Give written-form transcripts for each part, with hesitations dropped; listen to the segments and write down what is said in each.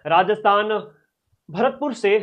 राजस्थान भरतपुर से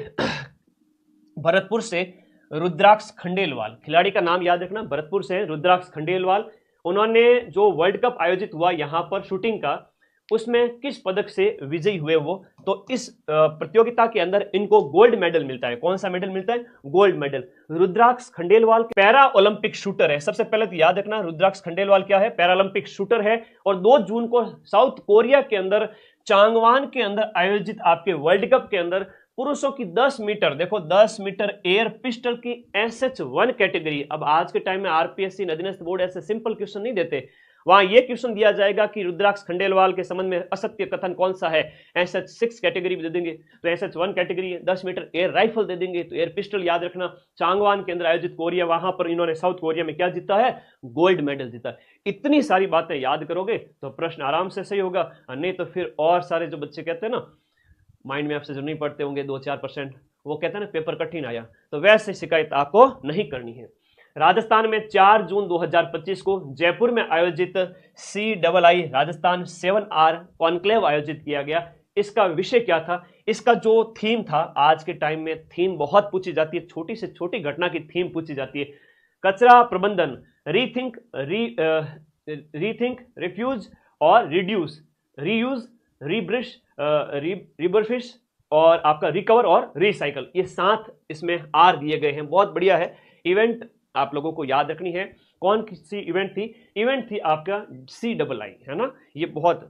भरतपुर से रुद्राक्ष खंडेलवाल, खिलाड़ी का नाम याद रखना, भरतपुर से रुद्राक्ष खंडेलवाल। उन्होंने जो वर्ल्ड कप आयोजित हुआ यहां पर शूटिंग का, उसमें किस पदक से विजयी हुए वो, तो इस प्रतियोगिता के अंदर इनको गोल्ड मेडल मिलता है। कौन सा मेडल मिलता है? Gold medal. Rudraksh Khandelwal para Olympic shooter है। सबसे पहले तो याद रखना रुद्राक्ष खंडेलवाल क्या है? पैरा ओलंपिक शूटर है। और 2 जून को साउथ कोरिया के अंदर चांगवान के अंदर आयोजित आपके वर्ल्ड कप के अंदर पुरुषों की 10 मीटर, देखो 10 मीटर एयर पिस्टल की SH1 कैटेगरी। अब आज के टाइम में आरपीएससी अधीनस्थ बोर्ड ऐसे सिंपल क्वेश्चन नहीं देते, वहां यह क्वेश्चन दिया जाएगा कि रुद्राक्ष खंडेलवाल के संबंध में असत्य कथन कौन सा है। SH6 कैटेगरी दे देंगे तो SH1 कैटेगरी है। 10 मीटर एयर राइफल दे देंगे तो एयर पिस्टल याद रखना। चांगवान के अंदर आयोजित कोरिया, वहां पर इन्होंने साउथ कोरिया में क्या जीता है? गोल्ड मेडल जीता है। इतनी सारी बातें याद करोगे तो प्रश्न आराम से सही होगा, नहीं तो फिर और सारे जो बच्चे कहते हैं ना माइंड में आपसे जो नहीं पढ़ते होंगे 2-4%, वो कहते हैं ना पेपर कठिन आया, तो वैसे शिकायत आपको नहीं करनी है। राजस्थान में 4 जून 2025 को जयपुर में आयोजित CII राजस्थान 7R कॉन्क्लेव आयोजित किया गया। इसका विषय क्या था? इसका जो थीम था, आज के टाइम में थीम बहुत पूछी जाती है, छोटी से छोटी घटना की थीम पूछी जाती है। कचरा प्रबंधन, रीथिंक, रिफ्यूज और रिड्यूस, रीयूज, रिबरफिश और आपका रिकवर और रिसाइकल, ये 7 इसमें R दिए गए हैं। बहुत बढ़िया है। इवेंट आप लोगों को याद रखनी है। कौन सी इवेंट थी? इवेंट थी आपका CII, है ना। ये बहुत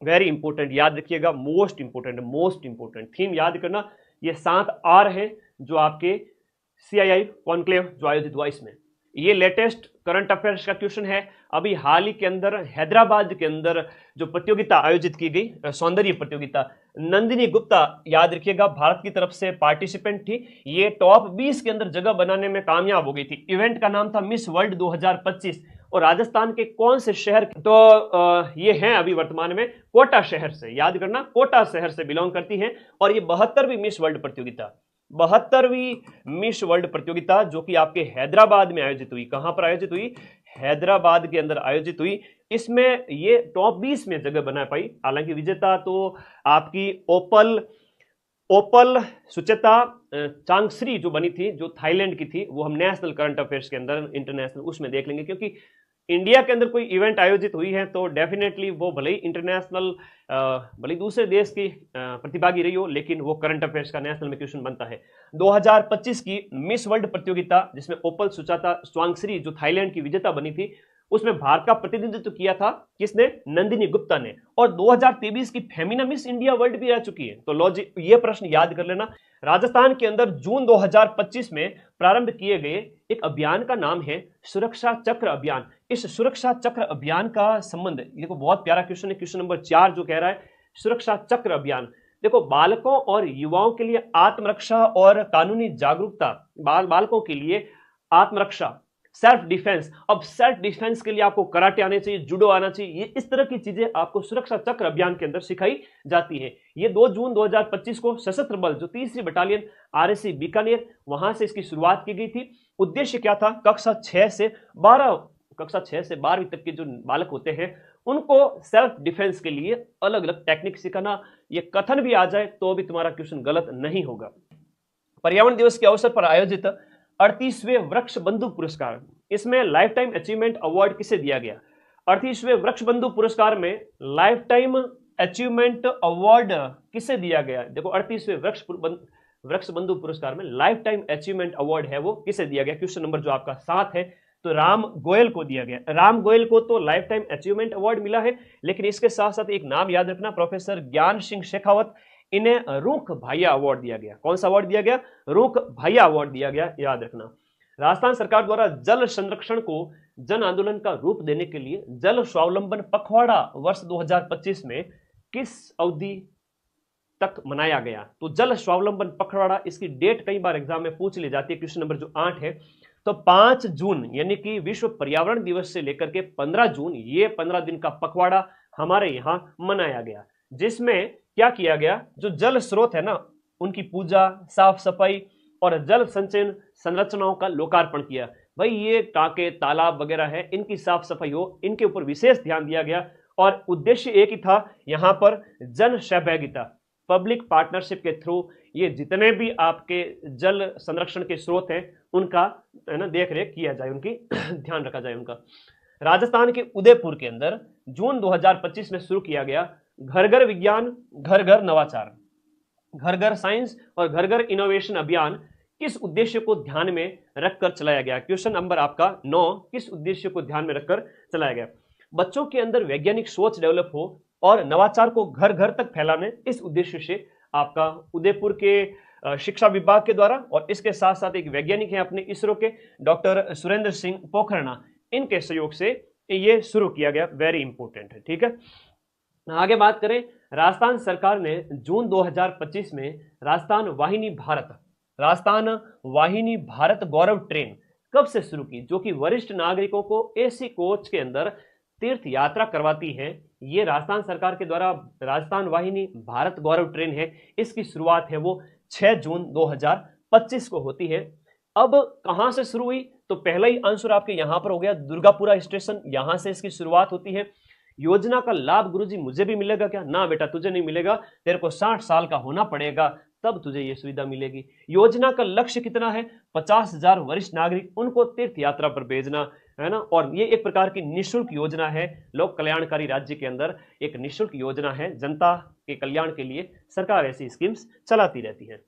वेरी इंपॉर्टेंट, याद रखिएगा, मोस्ट इंपॉर्टेंट थीम याद करना। ये 7 R है जो आपके CII कॉन्क्लेव जो आयोजित हुआ इसमें। ये लेटेस्ट करंट अफेयर्स का क्वेश्चन है। अभी हाल ही के अंदर हैदराबाद के अंदर जो प्रतियोगिता आयोजित की गई, सौंदर्य प्रतियोगिता, नंदिनी गुप्ता याद रखिएगा भारत की तरफ से पार्टिसिपेंट थी। ये टॉप 20 के अंदर जगह बनाने में कामयाब हो गई थी। इवेंट का नाम था मिस वर्ल्ड 2025 और राजस्थान के कौन से शहर, तो ये हैं अभी वर्तमान में कोटा शहर से, याद करना कोटा शहर से बिलोंग करती है। और ये 72वीं मिस वर्ल्ड प्रतियोगिता, 72वीं मिस वर्ल्ड प्रतियोगिता जो कि आपके हैदराबाद में आयोजित हुई। कहां पर आयोजित हुई? हैदराबाद के अंदर आयोजित हुई। इसमें ये टॉप 20 में जगह बना पाई। हालांकि विजेता तो आपकी ओपल सुचेता चांगश्री जो बनी थी, जो थाईलैंड की थी, वो हम नेशनल करंट अफेयर्स के अंदर इंटरनेशनल उसमें देख लेंगे। क्योंकि इंडिया के अंदर कोई इवेंट आयोजित हुई है तो डेफिनेटली वो भले ही इंटरनेशनल, भले ही दूसरे देश की प्रतिभागी रही हो, लेकिन वो करंट अफेयर्स का नेशनल में क्वेश्चन बनता है। 2025 की मिस वर्ल्ड प्रतियोगिता जिसमें ओपल सुचाता स्वांगश्री जो थाईलैंड की विजेता बनी थी, उसमें भारत का प्रतिनिधित्व किया था किसने? नंदिनी गुप्ता ने। और 2023 की फेमिना मिस इंडिया वर्ल्ड भी रह चुकी है। तो लॉजिक ये प्रश्न याद कर लेना। राजस्थान के अंदर जून 2025 में प्रारंभ किए गए एक अभियान का नाम है सुरक्षा चक्र अभियान। इस सुरक्षा चक्र अभियान का संबंध, देखो बहुत प्यारा क्वेश्चन है, क्वेश्चन नंबर 4 जो कह रहा है सुरक्षा चक्र अभियान। देखो बालकों और युवाओं के लिए आत्मरक्षा और कानूनी जागरूकता, बालकों के लिए आत्मरक्षा, सेल्फ डिफेंस। अब सेल्फ डिफेंस के लिए आपको कराटे आने चाहिए, जुडो आना चाहिए, ये इस तरह की चीजें आपको सुरक्षा चक्र अभियान के अंदर सिखाई जाती है। ये 2 जून 2025 को सशस्त्र बल जो 3री बटालियन RSC बीकानेर, वहां से इसकी शुरुआत की गई थी। उद्देश्य क्या था? कक्षा 6 से 12वीं तक के जो बालक होते हैं उनको सेल्फ डिफेंस के लिए अलग अलग टेक्निक सिखाना। ये कथन भी आ जाए तो भी तुम्हारा क्वेश्चन गलत नहीं होगा। पर्यावरण दिवस के अवसर पर आयोजित 38वें वृक्ष बंधु पुरस्कार, इसमें लाइफ टाइम अचीवमेंट अवार्ड किसे दिया गया? 38वें वृक्ष बंधु पुरस्कार में लाइफ टाइम अचीवमेंट अवार्ड किसे दिया गया? देखो 38वें वृक्ष बंधु पुरस्कार में लाइफ टाइम अचीवमेंट अवार्ड है वो किसे दिया गया? क्वेश्चन नंबर जो आपका 7 है, तो राम गोयल को दिया गया। राम गोयल को तो लाइफ टाइम अचीवमेंट अवार्ड मिला है, लेकिन इसके साथ साथ एक नाम याद रखना, प्रोफेसर ज्ञान सिंह शेखावत, इन्हें रूख भाइया अवार्ड दिया गया। कौन सा अवार्ड दिया गया? रूख भाइया अवार्ड दिया गया, याद रखना। राजस्थान सरकार द्वारा जल संरक्षण को जन आंदोलन का रूप देने के लिए जल स्वावलंबन पखवाड़ा वर्ष 2025 में किस अवधि तक मनाया गया? तो जल स्वावलंबन पखवाड़ा, इसकी डेट कई बार एग्जाम में पूछ ली जाती है। क्वेश्चन नंबर जो 8 है, तो 5 जून यानी कि विश्व पर्यावरण दिवस से लेकर के 15 जून, ये 15 दिन का पखवाड़ा हमारे यहां मनाया गया, जिसमें क्या किया गया? जो जल स्रोत है ना, उनकी पूजा, साफ सफाई और जल संचयन संरचनाओं का लोकार्पण किया। भाई ये टाके, तालाब वगैरह है, इनकी साफ सफाई हो, इनके ऊपर विशेष ध्यान दिया गया और उद्देश्य एक ही था, यहां पर जन सहभागिता, पब्लिक पार्टनरशिप के थ्रू ये जितने भी आपके जल संरक्षण के स्रोत हैं उनका है ना देख रेख किया जाए, उनकी ध्यान रखा जाए उनका। राजस्थान के उदयपुर के अंदर जून 2025 में शुरू किया गया घर घर विज्ञान घर घर नवाचार, घर घर साइंस और घर घर इनोवेशन अभियान किस उद्देश्य को ध्यान में रखकर चलाया गया? क्वेश्चन नंबर आपका 9, किस उद्देश्य को ध्यान में रखकर चलाया गया? बच्चों के अंदर वैज्ञानिक सोच डेवलप हो और नवाचार को घर घर तक फैलाने, इस उद्देश्य से आपका उदयपुर के शिक्षा विभाग के द्वारा और इसके साथ साथ एक वैज्ञानिक है अपने इसरो के डॉक्टर सुरेंद्र सिंह पोखरणा, इनके सहयोग से ये शुरू किया गया। वेरी इंपॉर्टेंट है, ठीक है। आगे बात करें, राजस्थान सरकार ने जून 2025 में राजस्थान वाहिनी भारत गौरव ट्रेन कब से शुरू की, जो कि वरिष्ठ नागरिकों को एसी कोच के अंदर तीर्थ यात्रा करवाती है। ये राजस्थान सरकार के द्वारा राजस्थान वाहिनी भारत गौरव ट्रेन है, इसकी शुरुआत है वो 6 जून 2025 को होती है। अब कहां से शुरू हुई, तो पहला ही आंसर आपके यहां पर हो गया, दुर्गापुरा स्टेशन, यहां से इसकी शुरुआत होती है। योजना का लाभ गुरुजी मुझे भी मिलेगा क्या? ना बेटा, तुझे नहीं मिलेगा, तेरे को 60 साल का होना पड़ेगा तब तुझे ये सुविधा मिलेगी। योजना का लक्ष्य कितना है? 50,000 वरिष्ठ नागरिक, उनको तीर्थ यात्रा पर भेजना, है ना। और ये एक प्रकार की निःशुल्क योजना है, लोक कल्याणकारी राज्य के अंदर एक निःशुल्क योजना है, जनता के कल्याण के लिए सरकार ऐसी स्कीम्स चलाती रहती है।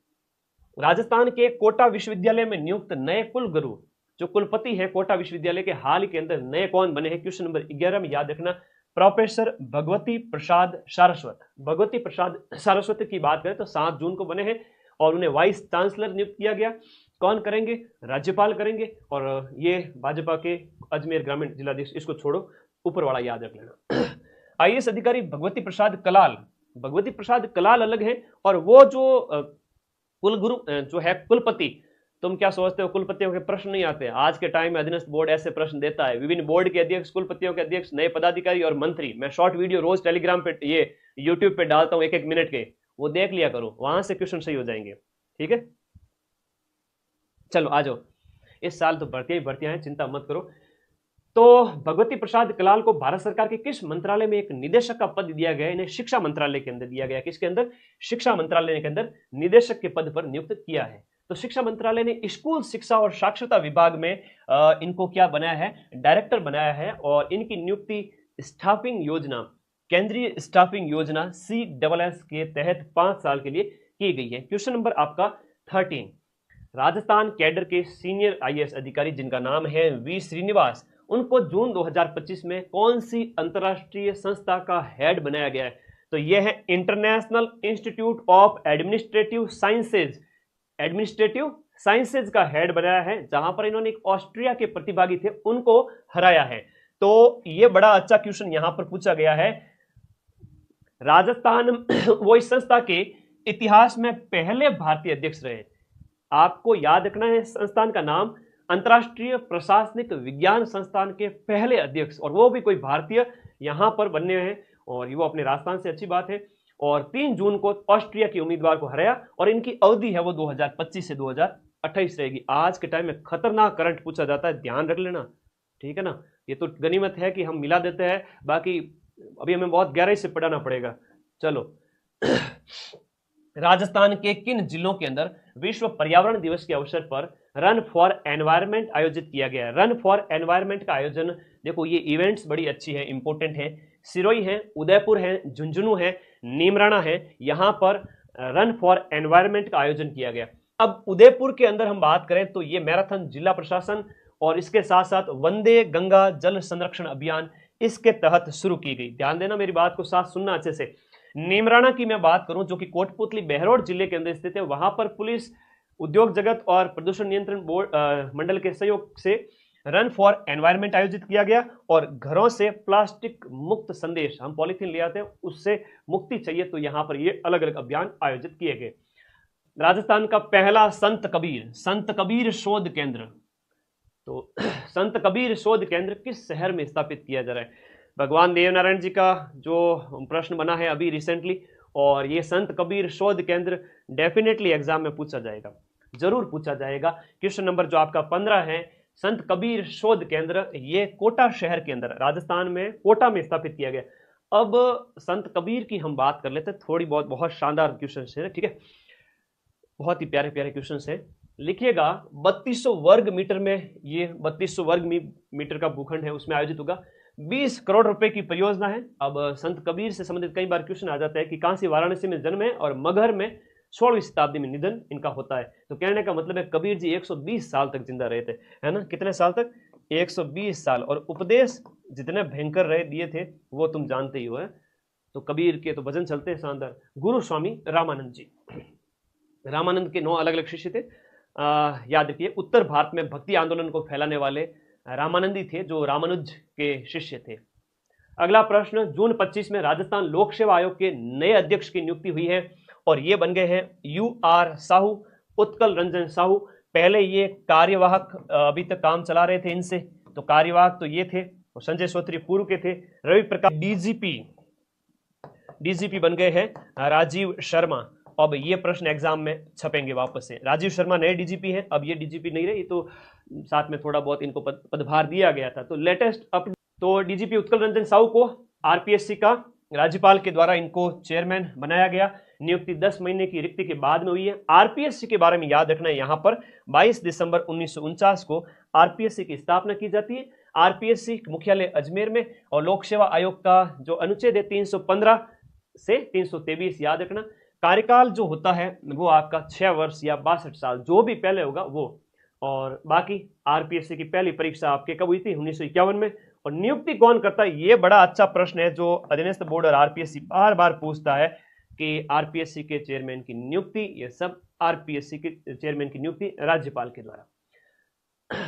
राजस्थान के कोटा विश्वविद्यालय में नियुक्त नए कुलगुरु, जो कुलपति है कोटा विश्वविद्यालय के, हाल के अंदर नए कौन बने हैं? क्वेश्चन नंबर 11 में याद रखना, प्रोफेसर भगवती प्रसाद सारस्वत। भगवती प्रसाद सारस्वत की बात करें तो 7 जून को बने हैं और उन्हें वाइस चांसलर नियुक्त किया गया। कौन करेंगे? राज्यपाल करेंगे। और ये भाजपा के अजमेर ग्रामीण जिलाधीश, इसको छोड़ो, ऊपर वाला याद रख लेना। आईएएस अधिकारी भगवती प्रसाद कलाल, भगवती प्रसाद कलाल अलग है और वो जो कुलगुरु जो है कुलपति, तुम क्या सोचते हो कुलपतियों के प्रश्न नहीं आते? आज के टाइम में अधीनस्थ बोर्ड ऐसे प्रश्न देता है, विभिन्न बोर्ड के अध्यक्ष, कुलपतियों के अध्यक्ष, नए पदाधिकारी और मंत्री। मैं शॉर्ट वीडियो रोज टेलीग्राम पे, ये यूट्यूब पे डालता हूं 1-1 मिनट के, वो देख लिया करो, वहां से क्वेश्चन सही हो जाएंगे, ठीक है। चलो आ जाओ, इस साल तो भर्तियां हैं, चिंता मत करो। तो भगवती प्रसाद कलाल को भारत सरकार के किस मंत्रालय में एक निदेशक का पद दिया गया? इन्हें शिक्षा मंत्रालय के अंदर दिया गया। किसके अंदर? शिक्षा मंत्रालय के अंदर निदेशक के पद पर नियुक्त किया है। तो शिक्षा मंत्रालय ने स्कूल शिक्षा और साक्षरता विभाग में इनको क्या बनाया है? डायरेक्टर बनाया है। और इनकी नियुक्ति स्टाफिंग योजना, केंद्रीय स्टाफिंग योजना CSS के तहत 5 साल के लिए की गई है। क्वेश्चन नंबर आपका 13, राजस्थान कैडर के सीनियर IAS अधिकारी जिनका नाम है V श्रीनिवास, उनको जून 2025 में कौन सी अंतरराष्ट्रीय संस्था का हेड बनाया गया है? तो यह है international institute of administrative sciences का हेड बनाया है, जहां पर इन्होंने एक ऑस्ट्रिया के प्रतिभागी थे उनको हराया है। तो यह बड़ा अच्छा क्वेश्चन यहां पर पूछा गया है। राजस्थान वो इस संस्था के इतिहास में पहले भारतीय अध्यक्ष रहे। आपको याद रखना है संस्थान का नाम, अंतरराष्ट्रीय प्रशासनिक विज्ञान संस्थान के पहले अध्यक्ष, और वो भी कोई भारतीय यहां पर बनने हैं और वो अपने राजस्थान से, अच्छी बात है। और 3 जून को ऑस्ट्रिया के उम्मीदवार को हराया और इनकी अवधि है वो 2025 से 2028 रहेगी। आज के टाइम में खतरनाक करंट पूछा जाता है, ध्यान रख लेना, ठीक है ना। ये तो गनीमत है कि हम मिला देते हैं, बाकी अभी हमें बहुत गहराई से पढ़ाना पड़ेगा। चलो राजस्थान के किन जिलों के अंदर विश्व पर्यावरण दिवस के अवसर पर रन फॉर एनवायरमेंट आयोजित किया गया है? रन फॉर एनवायरमेंट का आयोजन, देखो ये इवेंट्स बड़ी अच्छी है, इंपॉर्टेंट है। सिरोही है, उदयपुर है, झुंझुनू है, नीमराना है, यहां पर रन फॉर एनवायरमेंट का आयोजन किया गया। अब उदयपुर के अंदर हम बात करें तो ये मैराथन जिला प्रशासन और इसके साथ साथ वंदे गंगा जल संरक्षण अभियान इसके तहत शुरू की गई। ध्यान देना, मेरी बात को साथ सुनना अच्छे से। नीमराना की मैं बात करूं जो कि कोटपुतली बहरोड जिले के अंदर स्थित है, वहां पर पुलिस, उद्योग जगत और प्रदूषण नियंत्रण बोर्ड मंडल के सहयोग से रन फॉर एनवायरमेंट आयोजित किया गया। और घरों से प्लास्टिक मुक्त संदेश, हम पॉलीथीन ले आते हैं, उससे मुक्ति चाहिए, तो यहां पर ये अलग अलग अभियान आयोजित किए गए। राजस्थान का पहला संत कबीर शोध केंद्र, तो संत कबीर शोध केंद्र किस शहर में स्थापित किया जा रहा है? भगवान देवनारायण जी का जो प्रश्न बना है अभी रिसेंटली, और ये संत कबीर शोध केंद्र डेफिनेटली एग्जाम में पूछा जाएगा, जरूर पूछा जाएगा। क्वेश्चन नंबर जो आपका 15 है, संत कबीर शोध केंद्र ये कोटा शहर के अंदर, राजस्थान में कोटा में स्थापित किया गया। अब संत कबीर की हम बात कर लेते हैं, थोड़ी बहुत शानदार क्वेश्चन है, ठीक है, बहुत ही प्यारे प्यारे क्वेश्चन है। लिखिएगा 3200 वर्ग मीटर में, ये 3200 वर्ग मीटर का भूखंड है, उसमें आयोजित होगा 20 करोड़ रुपए की परियोजना है। अब संत कबीर से संबंधित कई बार क्वेश्चन आ जाता है कि काशी वाराणसी में जन्म है और मगहर में 16वीं शताब्दी में निधन इनका होता है। तो कहने का मतलब है कबीर जी 120 साल तक जिंदा रहे थे, है ना, कितने साल तक, 120 साल, और उपदेश जितने भयंकर रहे दिए थे वो तुम जानते ही हो। है तो कबीर के तो भजन चलते हैं शानदार। गुरु स्वामी रामानंद जी, रामानंद के 9 अलग अलग शिष्य थे। याद रखिए, उत्तर भारत में भक्ति आंदोलन को फैलाने वाले रामानंदी थे जो रामानुज के शिष्य थे। अगला प्रश्न, जून 25 में राजस्थान लोक सेवा आयोग के नए अध्यक्ष की नियुक्ति हुई है और ये बन गए हैं UR साहू, उत्कल रंजन साहू। पहले ये कार्यवाहक अभी तक काम चला रहे थे इनसे, तो कार्यवाहक तो ये थे, और संजय श्रोत्री पूर्व के थे। रवि प्रकाश डीजीपी बन गए हैं राजीव शर्मा। अब ये प्रश्न एग्जाम में छपेंगे वापस से। राजीव शर्मा नए डीजीपी हैं, अब ये डीजीपी नहीं रहे, तो साथ में थोड़ा बहुत इनको पदभार दिया गया था। तो लेटेस्ट अप, तो डीजीपी उत्कल रंजन साहू को आरपीएससी का राज्यपाल के द्वारा इनको चेयरमैन बनाया गया। नियुक्ति 10 महीने की रिक्ति के बाद में हुई है। आरपीएससी के बारे में याद रखना है, यहाँ पर 22 दिसंबर 1949 को आरपीएससी की स्थापना की जाती है। आरपीएससी मुख्यालय अजमेर में, और लोक सेवा आयोग का जो अनुच्छेद है 315 से 323 याद रखना। कार्यकाल जो होता है वो आपका 6 वर्ष या 62 साल, जो भी पहले होगा वो। और बाकी आरपीएससी की पहली परीक्षा आपके कब हुई थी, 1951 में। और नियुक्ति कौन करता है, ये बड़ा अच्छा प्रश्न है जो अधीनस्थ बोर्ड और आरपीएससी बार बार पूछता है कि आरपीएससी के चेयरमैन की नियुक्ति, ये सब आरपीएससी के चेयरमैन की नियुक्ति राज्यपाल के द्वारा।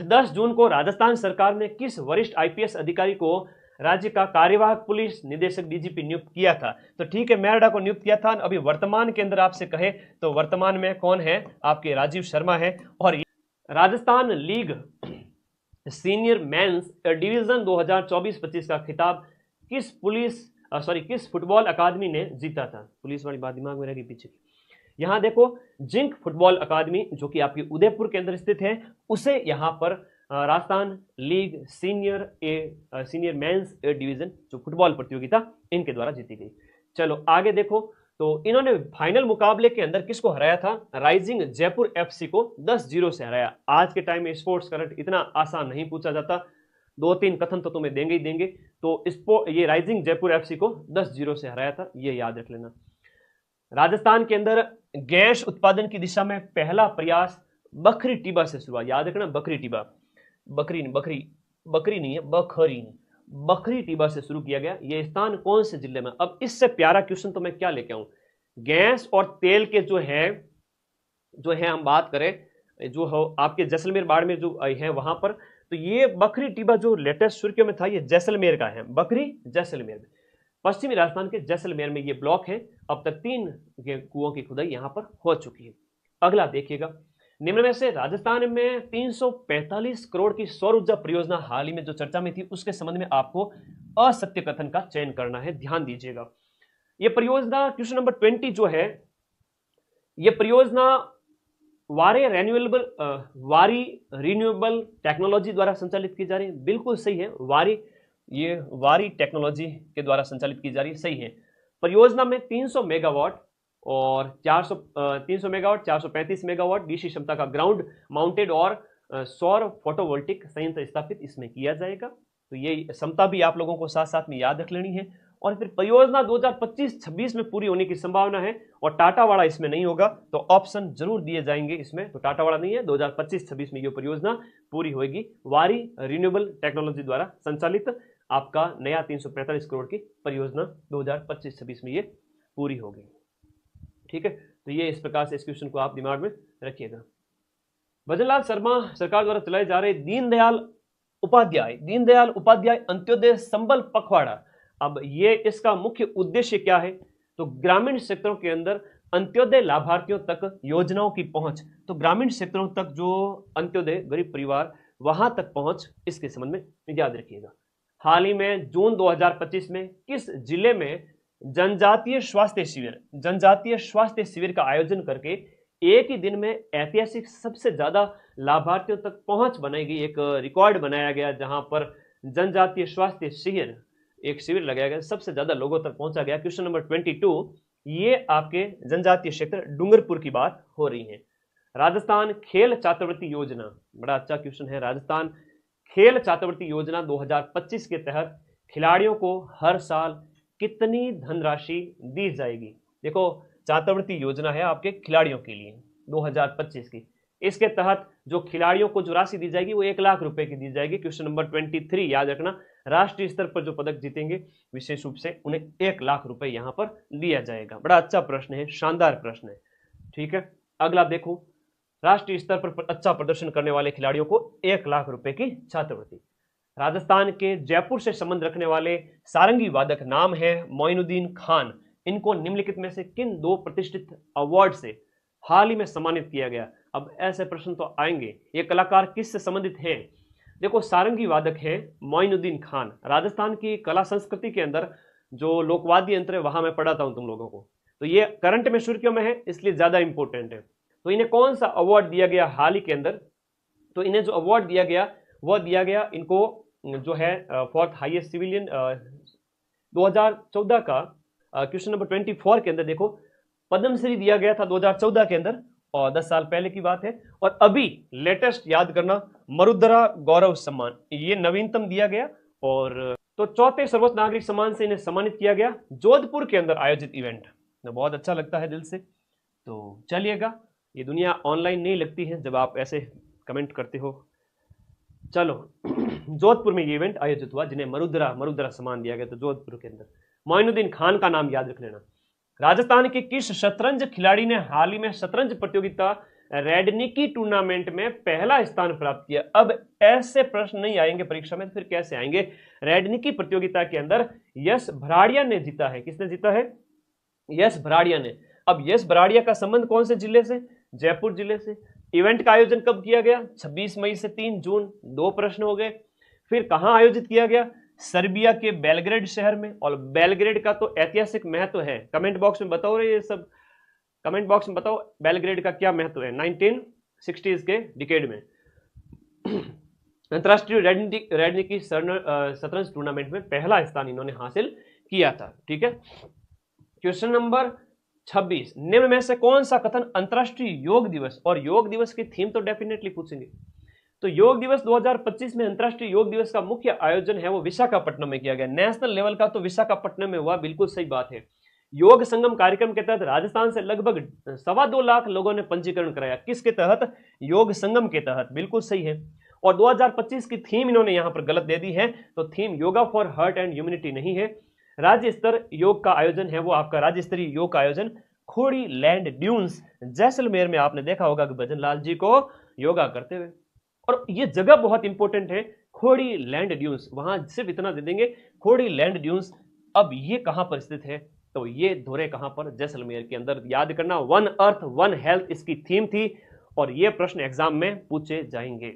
10 जून को राजस्थान सरकार ने किस वरिष्ठ आईपीएस अधिकारी को राज्य का कार्यवाहक पुलिस निदेशक डीजीपी नियुक्त किया था? तो ठीक है, मेरडा को नियुक्त किया था। अभी वर्तमान के अंदर आपसे कहे तो वर्तमान में कौन है, आपके राजीव शर्मा है। और Rajasthan league senior mains division 2024-25 का खिताब किस फुटबॉल अकादमी ने जीता था? पुलिस वाली बात दिमाग में रहेगी पीछे। यहां देखो, जिंक फुटबॉल अकादमी जो कि आपकी उदयपुर के अंदर स्थित है, उसे यहां पर Rajasthan league senior mains division जो फुटबॉल प्रतियोगिता इनके द्वारा जीती गई। चलो आगे देखो, तो इन्होंने फाइनल मुकाबले के अंदर किसको हराया था? राइजिंग जयपुर एफसी को 10-0 से हराया। आज के टाइम में स्पोर्ट्स करंट इतना आसान नहीं पूछा जाता, 2-3 कथन तो तुम्हें देंगे ही देंगे। तो ये राइजिंग जयपुर एफसी को 10-0 से हराया था, ये याद रख लेना। राजस्थान के अंदर गैस उत्पादन की दिशा में पहला प्रयास बखरी टिब्बा से शुरुआत, याद रखना, बखरी टिब्बा, बकरी नहीं है, बखरी टिब्बा से शुरू किया गया। यह स्थान कौन से जिले में? अब इससे प्यारा क्वेश्चन तो मैं क्या लेके आऊं, गैस और तेल के जो है हम बात करें जो हो आपके जैसलमेर बाड़मेर जो है वहां पर, तो ये बखरी टिब्बा जो लेटेस्ट सुर्खियों में था, ये जैसलमेर का है, बखरी जैसलमेर में, पश्चिमी राजस्थान के जैसलमेर में ये ब्लॉक है। अब तक 3 कुओं की खुदाई यहां पर हो चुकी है। अगला देखिएगा, निम्न में से राजस्थान में 345 करोड़ की सौर ऊर्जा परियोजना हाल ही में जो चर्चा में थी, उसके संबंध में आपको असत्य कथन का चयन करना है, ध्यान दीजिएगा। यह परियोजना क्वेश्चन नंबर 20 जो है, यह परियोजना वारी रिन्यूएबल टेक्नोलॉजी द्वारा संचालित की जा रही है। बिल्कुल सही है, वारी टेक्नोलॉजी के द्वारा संचालित की जा रही है, सही है। परियोजना में 300 मेगावाट और 300 मेगावाट 435 मेगावाट डीसी क्षमता का ग्राउंड माउंटेड और सौर फोटोवोल्टिक संयंत्र स्थापित इसमें किया जाएगा। तो ये क्षमता भी आप लोगों को साथ साथ में याद रख लेनी है। और फिर परियोजना 2025-26 में पूरी होने की संभावना है, और टाटावाड़ा इसमें नहीं होगा, तो ऑप्शन जरूर दिए जाएंगे इसमें। तो टाटावाड़ा नहीं है, 2025-26 में ये परियोजना पूरी होगी। वारी रिन्यूएबल टेक्नोलॉजी द्वारा संचालित आपका नया 345 करोड़ की परियोजना 2025-26 में ये पूरी होगी। ठीक है, तो ये इस प्रकार से इस क्वेश्चन को आप दिमाग में रखिएगा। भजनलाल शर्मा सरकार द्वारा चलाए जा रहे दीनदयाल उपाध्याय अंत्योदय संबल पखवाड़ा, अब ये इसका मुख्य उद्देश्य क्या है? तो ग्रामीण क्षेत्रों के अंदर अंत्योदय लाभार्थियों तक योजनाओं की पहुंच, तो ग्रामीण क्षेत्रों तक जो अंत्योदय गरीब परिवार वहां तक पहुंच, इसके संबंध में याद रखिएगा। हाल ही में जून 2025 में किस जिले में जनजातीय स्वास्थ्य शिविर का आयोजन करके एक ही दिन में ऐतिहासिक सबसे ज्यादा लाभार्थियों तक पहुंच बनाई गई, एक रिकॉर्ड बनाया गया, जहां पर जनजातीय स्वास्थ्य शिविर एक शिविर लगाया गया, सबसे ज्यादा लोगों तक पहुंचा गया। क्वेश्चन नंबर 22, ये आपके जनजातीय क्षेत्र डूंगरपुर की बात हो रही है। राजस्थान खेल छात्रवृत्ति योजना, बड़ा अच्छा क्वेश्चन है। राजस्थान खेल छात्रवृत्ति योजना 2025 के तहत खिलाड़ियों को हर साल कितनी धनराशि दी जाएगी? देखो, छात्रवृत्ति योजना है आपके खिलाड़ियों के लिए 2025 की। इसके तहत जो खिलाड़ियों को जो राशि दी जाएगी वो 1 लाख रुपए की दी जाएगी। क्वेश्चन नंबर 23, याद रखना, राष्ट्रीय स्तर पर जो पदक जीतेंगे विशेष रूप से उन्हें 1 लाख रुपए यहां पर दिया जाएगा। बड़ा अच्छा प्रश्न है, शानदार प्रश्न है। ठीक है, अगला देखो, राष्ट्रीय स्तर पर अच्छा प्रदर्शन करने वाले खिलाड़ियों को 1 लाख रुपए की छात्रवृत्ति। राजस्थान के जयपुर से संबंध रखने वाले सारंगी वादक नाम है मोइनुद्दीन खान। इनको निम्नलिखित में से किन 2 प्रतिष्ठित अवार्ड से हाल ही में सम्मानित किया गया? अब ऐसे प्रश्न तो आएंगे, ये कलाकार किससे संबंधित हैं? देखो, सारंगी वादक है मोइनुद्दीन खान। राजस्थान की कला संस्कृति के अंदर जो लोकवाद्य यंत्र है वहां मैं पढ़ाता हूं तुम लोगों को, तो ये करंट में सुर्खियों में है, इसलिए ज्यादा इंपॉर्टेंट है। तो इन्हें कौन सा अवार्ड दिया गया हाल ही के अंदर? तो इन्हें जो अवार्ड दिया गया वह दिया गया इनको जो है फोर्थ हाईएस्ट सिविलियन 2014 का क्वेश्चन नंबर 24 के अंदर देखो, पद्मश्री दिया गया था 2014 के अंदर, और 10 साल पहले की बात है। और अभी लेटेस्ट याद करना, मरुद्रा गौरव सम्मान, ये नवीनतम दिया गया। और तो चौथे सर्वोच्च नागरिक सम्मान से इन्हें सम्मानित किया गया जोधपुर के अंदर आयोजित इवेंट। बहुत अच्छा लगता है दिल से। तो चलिएगा, ये दुनिया ऑनलाइन नहीं लगती है जब आप ऐसे कमेंट करते हो। चलो, जोधपुर में ये इवेंट आयोजित हुआ जिन्हें मरुद्रा सम्मान दिया गया था जोधपुर के अंदर। मोइनुद्दीन खान का नाम याद रख लेना। राजस्थान के किस शतरंज खिलाड़ी ने हाल ही में शतरंज प्रतियोगिता रेडनिकी टूर्नामेंट में पहला स्थान प्राप्त किया? अब ऐसे प्रश्न नहीं आएंगे परीक्षा में तो फिर कैसे आएंगे? रेडनिकी प्रतियोगिता के अंदर यश भराड़िया ने जीता है। किसने जीता है? यश भराड़िया ने। अब यश भराड़िया का संबंध कौन से जिले से? जयपुर जिले से। इवेंट का आयोजन कब किया गया? 26 मई से 3 जून। 2 प्रश्न हो गए। फिर कहां आयोजित किया गया? सर्बिया के बेलग्रेड शहर में। और बेलग्रेड का तो ऐतिहासिक महत्व है, कमेंट बॉक्स में बताओ रे, ये सब कमेंट बॉक्स में बताओ बेलग्रेड का क्या महत्व है 1960s के डिकेड में। अंतरराष्ट्रीय रेडनिकी शतरंज टूर्नामेंट में पहला स्थान इन्होंने हासिल किया था। ठीक है, क्वेश्चन नंबर 26, निम्न में से कौन सा कथन अंतरराष्ट्रीय योग दिवस, और योग दिवस की थीम तो डेफिनेटली पूछेंगे। तो योग दिवस 2025 में अंतरराष्ट्रीय योग दिवस का मुख्य आयोजन है वो विशाखापट्टनम में किया गया। नेशनल लेवल का तो विशाखापट्टनम में हुआ, बिल्कुल सही बात है। योग संगम कार्यक्रम के तहत राजस्थान से लगभग 2.25 लाख लोगों ने पंजीकरण कराया। किसके तहत? योग संगम के तहत, बिल्कुल सही है। और 2025 की थीम इन्होंने यहां पर गलत दे दी है, तो theme yoga for heart and humanity नहीं है। राज्य स्तर योग का आयोजन है वो आपका राज्य स्तरीय योग का आयोजन खोड़ी लैंड ड्यून्स जैसलमेर में आपने देखा होगा कि भजन लाल जी को योगा करते हुए। और ये जगह बहुत इंपॉर्टेंट है, खोड़ी लैंड ड्यून्स, वहां सिर्फ इतना दे देंगे, खोड़ी लैंड ड्यून्स। अब ये कहां पर स्थित है? तो ये धोरे कहां पर? जैसलमेर के अंदर। याद करना, 1 अर्थ 1 हेल्थ इसकी थीम थी, और ये प्रश्न एग्जाम में पूछे जाएंगे।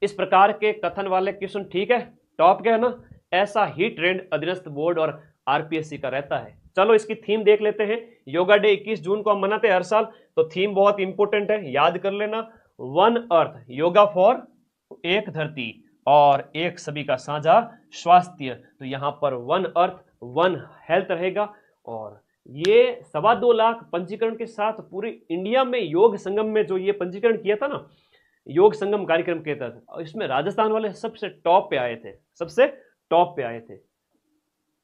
इस प्रकार के कथन वाले क्वेश्चन, ठीक है, टॉप के है ना, ऐसा ही ट्रेंड अधीनस्थ बोर्ड और आरपीएससी का रहता है। चलो इसकी थीम देख लेते हैं। योगा डे 21 जून को हम मनाते हैं हर साल, तो थीम बहुत इंपॉर्टेंट है, याद कर लेना, 1 अर्थ, योगा फॉर, एक धरती और एक सभी का साझा स्वास्थ्य। तो यहां पर 1 अर्थ 1 हेल्थ रहेगा। और ये 2.25 लाख पंजीकरण के साथ पूरे इंडिया में योग संगम में जो ये पंजीकरण किया था ना, योग संगम कार्यक्रम के तहत, इसमें राजस्थान वाले सबसे टॉप पे आए थे, सबसे टॉप पे आए थे।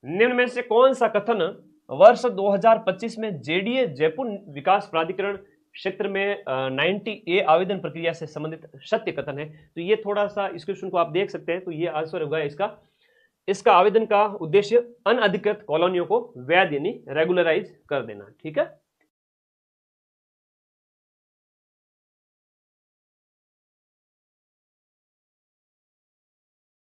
निम्न में से कौन सा कथन वर्ष 2025 में जेडीए जयपुर विकास प्राधिकरण क्षेत्र में 90A आवेदन प्रक्रिया से संबंधित सत्य कथन है? तो ये थोड़ा सा इस क्वेश्चन को आप देख सकते हैं, तो ये आंसर होगा इसका आवेदन का उद्देश्य अनअधिकृत कॉलोनियों को वैध यानी रेगुलराइज कर देना। ठीक है।